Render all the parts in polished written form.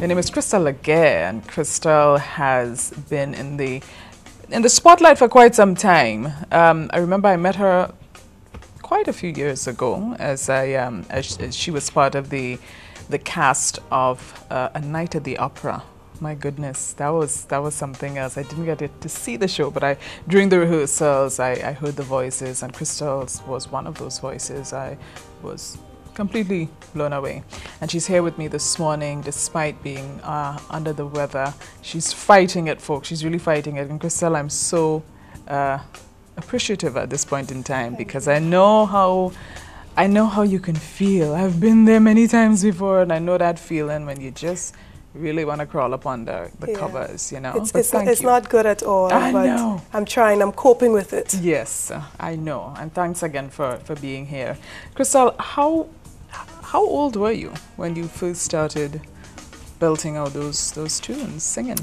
Her name is Christel La Guerre, and Christel has been in the spotlight for quite some time. I remember I met her quite a few years ago as she was part of the cast of A Night at the Opera. My goodness, that was something else. I didn't get to see the show, but during the rehearsals I heard the voices, and Christel was one of those voices. I was completely blown away. And she's here with me this morning despite being under the weather. She's fighting it, folks. She's really fighting it. And Christel, I'm so appreciative at this point in time because I know how you can feel. I've been there many times before, and I know that feeling when you just really want to crawl up under the covers, you know. It's not good at all. I know. I'm trying. I'm coping with it. Yes, I know. And thanks again for being here. Christel, how old were you when you first started belting out those tunes, singing?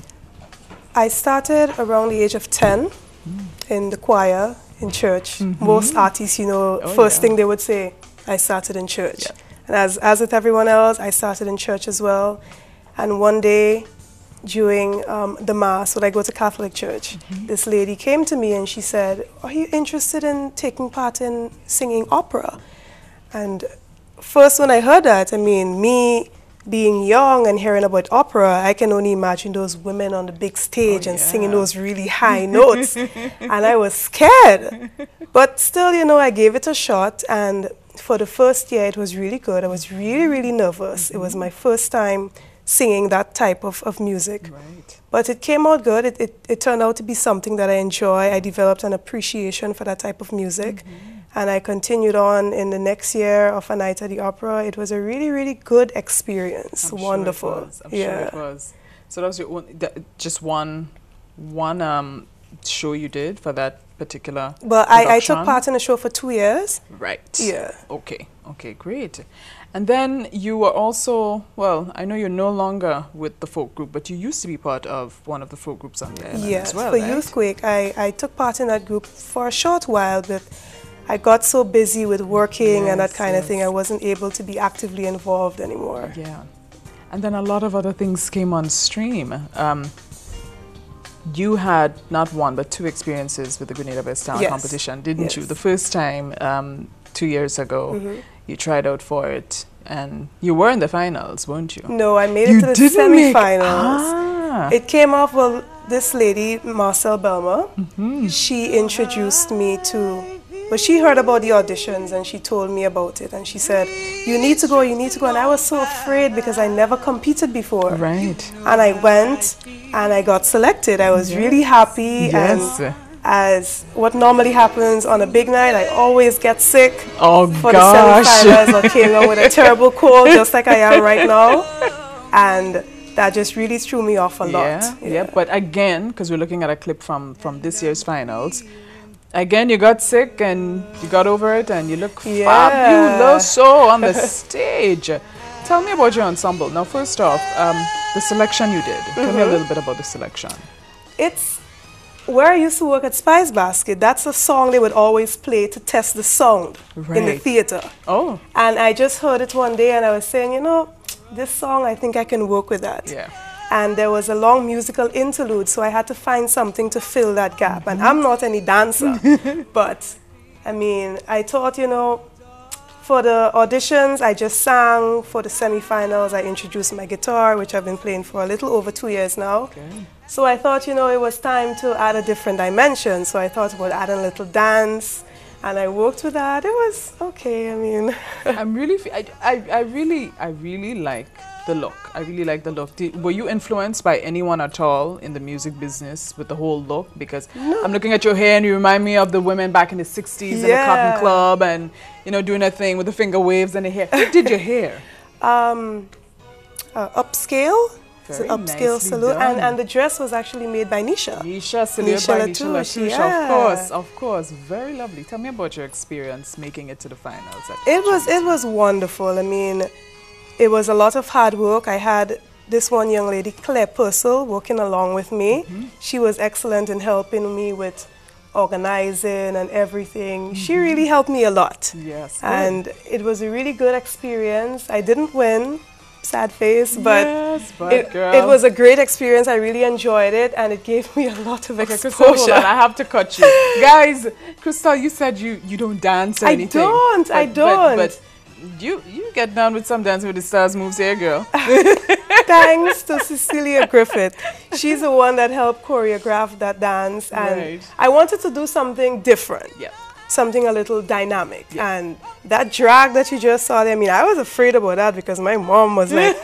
I started around the age of 10 in the choir in church. Most artists, first thing they would say, I started in church. Yeah. And as with everyone else, I started in church as well. And one day during the Mass, when I go to Catholic church, this lady came to me and she said, are you interested in taking part in singing opera? And first when I heard that, I mean, me being young and hearing about opera, I can only imagine those women on the big stage and singing those really high notes. And I was scared. But still, I gave it a shot. And for the first year, it was really good. I was really, really nervous. It was my first time singing that type of music. Right. But it came out good. It turned out to be something that I enjoy. I developed an appreciation for that type of music. And I continued on in the next year of A Night at the Opera. It was a really, really good experience. Wonderful. I'm sure it was. So that was your just one show you did for that particular Well, I took part in a show for 2 years. Right. Yeah. Okay, great. And then you were also, well, I know you're no longer with the folk group, but you used to be part of one of the folk groups on the island as well, for right? Youthquake. I took part in that group for a short while, but I got so busy with working and that kind of thing, I wasn't able to be actively involved anymore. Yeah. And then a lot of other things came on stream. You had not one, but two experiences with the Grenada Best Talent competition, didn't you? The first time, 2 years ago, you tried out for it, and you were in the finals, weren't you? No, I made it to the semi-finals. It came off, well, this lady, Marcel Belma, she introduced me to, well, she heard about the auditions and she told me about it, and she said, you need to go, and I was so afraid because I never competed before. Right. And I went and I got selected. I was really happy, and as what normally happens on a big night, I always get sick for the semi-finals or came out with a terrible cold just like I am right now, and that just really threw me off a lot. Yeah, but again, because we're looking at a clip from this year's finals, again, you got sick and you got over it and you look fabulous on the stage. Tell me about your ensemble. Now, first off, the selection you did. Tell me a little bit about the selection. It's where I used to work at Spice Basket. That's a song they would always play to test the sound in the theater. Oh. And I just heard it one day and I was saying, this song, I think I can work with that. Yeah. And there was a long musical interlude, so I had to find something to fill that gap. And I'm not any dancer, but I mean, I thought, for the auditions, I just sang. For the semi-finals, I introduced my guitar, which I've been playing for a little over 2 years now. Okay. So I thought, it was time to add a different dimension. So I thought about adding a little dance, and I worked with that. It was okay. I mean, I really like the look. I really like the look. Were you influenced by anyone at all in the music business with the whole look? Because I'm looking at your hair and you remind me of the women back in the 60s in the Cotton Club and, doing that thing with the finger waves and the hair. Who did your hair? Upscale. It's an upscale salute. And the dress was actually made by Nisha. Nisha Latouche. Of course. Very lovely. Tell me about your experience making it to the finals. It was wonderful. I mean, it was a lot of hard work. I had this one young lady, Claire Purcell, working along with me. She was excellent in helping me with organizing and everything. She really helped me a lot. Yes. And it was a really good experience. I didn't win, sad face, but, yes, but it was a great experience. I really enjoyed it, and it gave me a lot of exposure. Christel, hold on, I have to cut you. Guys, Christel, you said you don't dance or anything. I don't. But you get down with some Dancing with the Stars moves here, girl. Thanks to Cecilia Griffith. She's the one that helped choreograph that dance, and I wanted to do something different. Yeah. Something a little dynamic. Yeah. And that drag that you just saw there, I mean, I was afraid about that because my mom was like,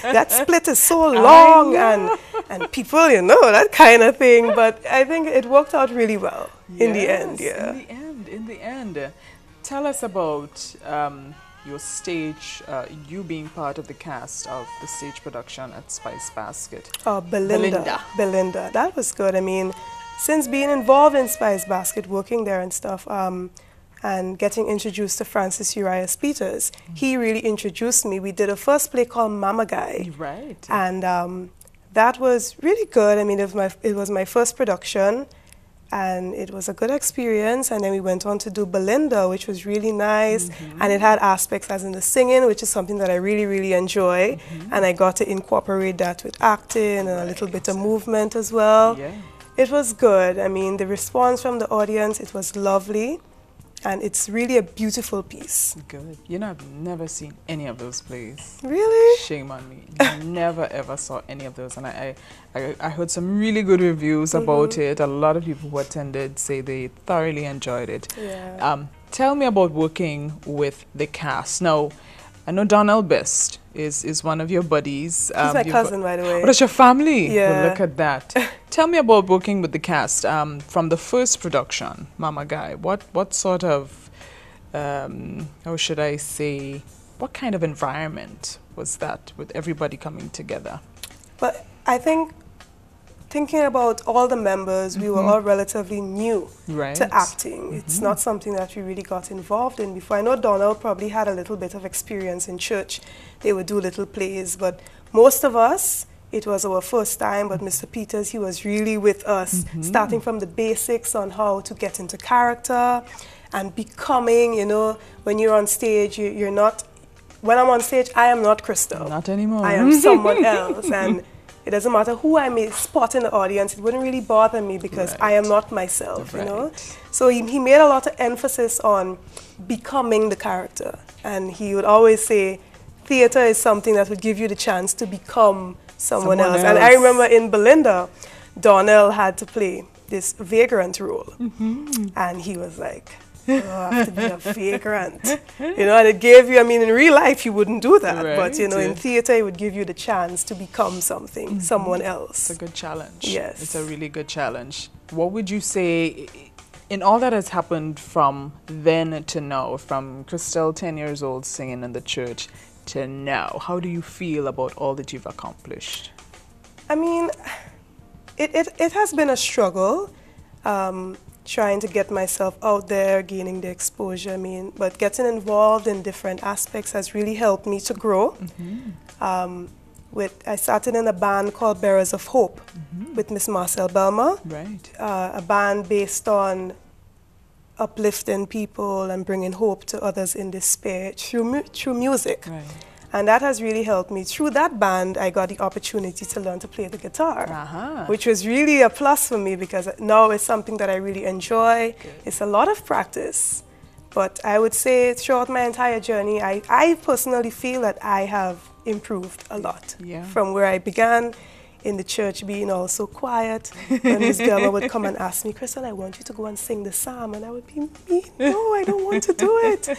that split is so long, and people, you know, that kind of thing. But I think it worked out really well in the end. Yeah. In the end. Tell us about your stage, you being part of the cast of the stage production at Spice Basket. Oh, Belinda. That was good. I mean, since being involved in Spice Basket, working there and stuff, and getting introduced to Francis Urias Peters, he really introduced me. We did a first play called Mama Guy. Right. And that was really good. I mean, it was my first production, and it was a good experience. And then we went on to do Belinda, which was really nice. And it had aspects as in the singing, which is something that I really, really enjoy. And I got to incorporate that with acting and a little bit of movement as well. Yeah. It was good. I mean, the response from the audience, it was lovely. And it's really a beautiful piece. Good. You know, I've never seen any of those plays. Really? Shame on me. Never ever saw any of those. And I heard some really good reviews about it. A lot of people who attended say they thoroughly enjoyed it. Yeah. Tell me about working with the cast. Now, I know Donnell Best is one of your buddies. He's my cousin, by the way. Oh, that's your family? Yeah. Well, look at that. Tell me about working with the cast from the first production, Mama Guy. What sort of, how should I say, what kind of environment was that with everybody coming together? But I think, thinking about all the members, we were all relatively new to acting. It's not something that we really got involved in before. I know Donald probably had a little bit of experience in church. They would do little plays, but most of us, it was our first time. But Mr. Peters, he was really with us, starting from the basics on how to get into character and becoming, you know, when you're on stage, you're not, when I'm on stage, I am not Christel. Not anymore. I am someone else. And it doesn't matter who I may spot in the audience, it wouldn't really bother me because I am not myself, you know. So he made a lot of emphasis on becoming the character. And he would always say, theater is something that would give you the chance to become someone else. And I remember in Belinda, Donnell had to play this vagrant role. And he was like, oh, I have to be a vagrant. You know, and it gave you, I mean, in real life, you wouldn't do that. But, you know, in theater, it would give you the chance to become something, someone else. It's a good challenge. Yes. It's a really good challenge. What would you say, in all that has happened from then to now, from Christel 10 years old singing in the church to now, how do you feel about all that you've accomplished? I mean, it has been a struggle. Trying to get myself out there, gaining the exposure, I mean, but getting involved in different aspects has really helped me to grow. I started in a band called Bearers of Hope with Miss Marcel Belma. Right. A band based on uplifting people and bringing hope to others in despair through music. Right. And that has really helped me. Through that band, I got the opportunity to learn to play the guitar, which was really a plus for me because now it's something that I really enjoy. Good. It's a lot of practice. But I would say throughout my entire journey, I personally feel that I have improved a lot from where I began in the church, being all so quiet. When Miss Belma would come and ask me, Christel, I want you to go and sing the psalm. And I would be, me? No, I don't want to do it.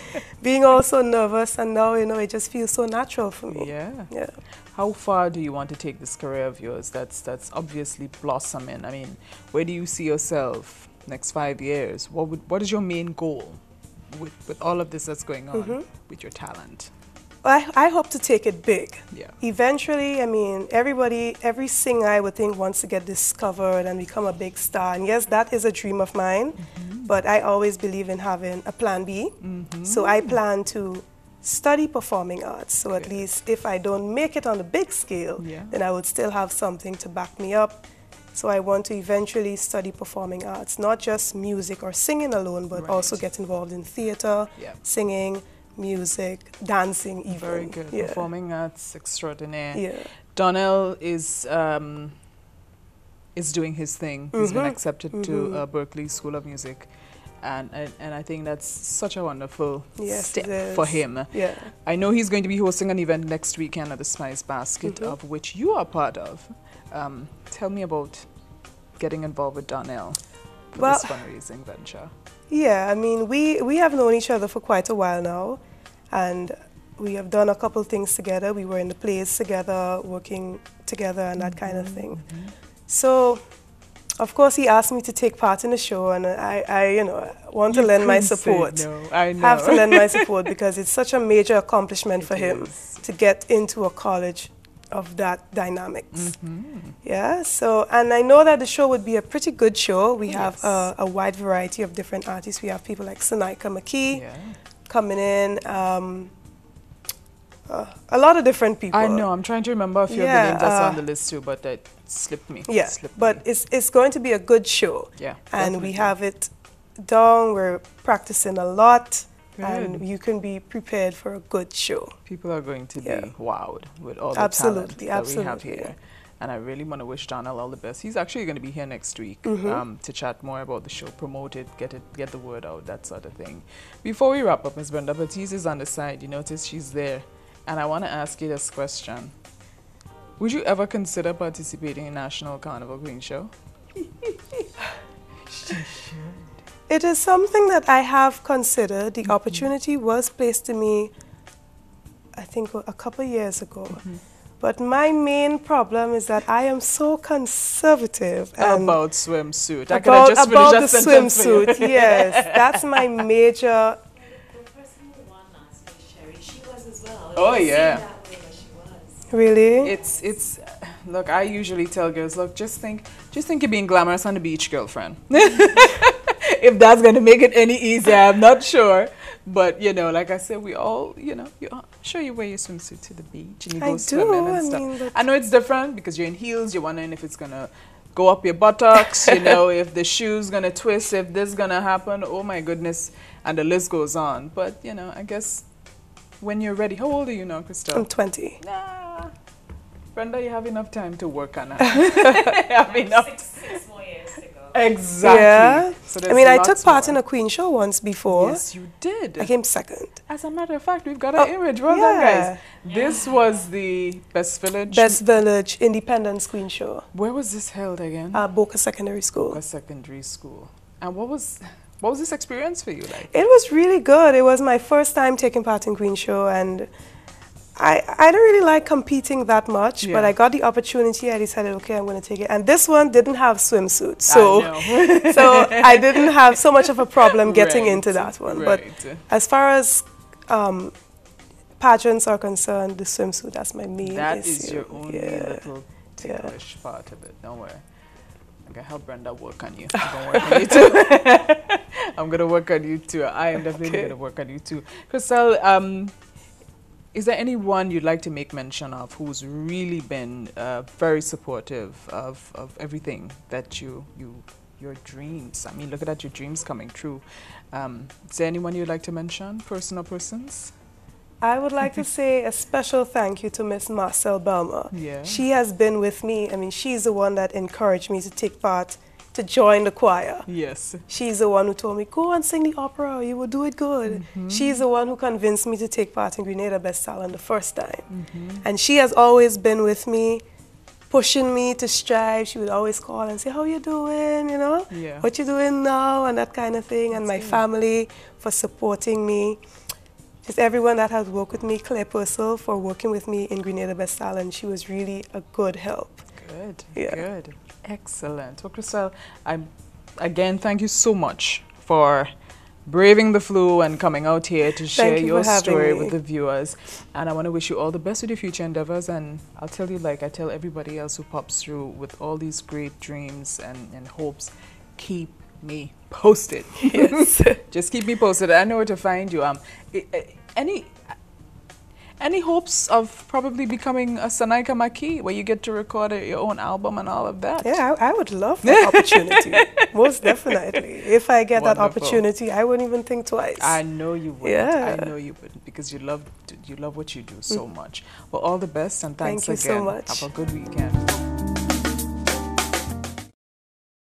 Being all so nervous, and now, you know, it just feels so natural for me. Yeah. How far do you want to take this career of yours that's obviously blossoming? I mean, where do you see yourself next 5 years? What is your main goal with all of this that's going on with your talent? I hope to take it big. Yeah. Eventually, I mean, every singer I would think wants to get discovered and become a big star. And yes, that is a dream of mine, but I always believe in having a plan B. So I plan to study performing arts. So at least if I don't make it on a big scale, then I would still have something to back me up. So I want to eventually study performing arts, not just music or singing alone, but also get involved in theater, singing, music, dancing even. Very good. Yeah. Performing arts extraordinaire. Yeah. Donnell is doing his thing. He's been accepted to Berklee School of Music. And I think that's such a wonderful step for him. Yeah. I know he's going to be hosting an event next weekend at the Spice Basket, of which you are part of. Tell me about getting involved with Donnell for this fundraising venture. Yeah, I mean, we have known each other for quite a while now, and we have done a couple things together. We were in the plays together, working together and that kind of thing. So, of course, he asked me to take part in the show, and I you know, want to lend my support. No, I know. Have to lend my support because it's such a major accomplishment for him to get into a college of that dynamics. Yeah, so, and I know that the show would be a pretty good show. We have a wide variety of different artists. We have people like Sonika McKee coming in, a lot of different people. I know, I'm trying to remember a few of the names that's on the list too, but it slipped me. Yeah, but it's going to be a good show. Yeah, and we have it down, we're practicing a lot. Good. And you can be prepared for a good show. People are going to be wowed with all the talent that we have here. Yeah. And I really want to wish Donnell all the best. He's actually going to be here next week to chat more about the show, promote it, get the word out, that sort of thing. Before we wrap up, Ms. Brenda Baptiste is on the side. You notice she's there. And I want to ask you this question. Would you ever consider participating in National Carnival Queen Show? She should. It is something that I have considered. The opportunity was placed to me, I think, a couple of years ago. But my main problem is that I am so conservative. About swimsuit. About the swimsuit, yes. That's my major... The person who won last week, Sherry, she was as well. Oh, yeah. That way, but she was. Really? It's look, I usually tell girls, look, just think you're being glamorous on the beach, girlfriend. If that's going to make it any easier, I'm not sure. But, you know, like I said, we all, you know, sure you wear your swimsuit to the beach and you go swimming and stuff. I know it's different because you're in heels. You're wondering if it's going to go up your buttocks, you know, if the shoe's going to twist, if this is going to happen. Oh, my goodness. And the list goes on. But, you know, I guess when you're ready. How old are you now, Christel? I'm 20. Nah. Brenda, you have enough time to work on it. You have enough. 6 more years to go. Exactly. Yeah. So I mean, I took part in a Queen show once before. Yes, you did. I came second. As a matter of fact, we've got an image. Well done, guys. This was the Best Village. Best Village Independence Queen show. Where was this held again? Boca Secondary School. Boca Secondary School. And what was this experience for you like? It was really good. It was my first time taking part in Queen show, and I don't really like competing that much, but I got the opportunity. I decided, okay, I'm going to take it. And this one didn't have swimsuits, so so I didn't have so much of a problem getting into that one. But as far as pageants are concerned, the swimsuit, that's my main issue. That is your only little ticklish part of it. Don't worry. I'm going to help Brenda work on you. I'm going to work on you too. I'm going to work on you too. I am definitely going to work on you too. Christel, is there anyone you'd like to make mention of who's really been very supportive of everything that your dreams? I mean, look at that, your dreams coming true. Is there anyone you'd like to mention, person or persons? I would like to say a special thank you to Miss Marcel Belmer. Yeah. She has been with me. I mean, she's the one that encouraged me to take part, to join the choir. Yes. She's the one who told me, go and sing the opera, you will do it good. She's the one who convinced me to take part in Grenada Best Talent the first time. And she has always been with me, pushing me to strive. She would always call and say, how you doing, you know? Yeah. What you doing now, and that kind of thing. And my family for supporting me. Just everyone that has worked with me, Claire Purcell for working with me in Grenada Best Talent. She was really a good help. Good, Yeah. good. Excellent. Well, Christel, again, thank you so much for braving the flu and coming out here to share your story with the viewers. And I want to wish you all the best with your future endeavors. And I'll tell you, like I tell everybody else who pops through with all these great dreams and hopes, keep me posted. Yes. Just keep me posted. I know where to find you. Any Any hopes of probably becoming a Sanaika Maki, where you get to record your own album and all of that? Yeah, I would love that opportunity. Most definitely. If I get that Wonderful. opportunity, I wouldn't even think twice. I know you wouldn't. Yeah. I know you wouldn't, because you love what you do so much. Well, all the best, and thanks Thank you again. so much. Have a good weekend.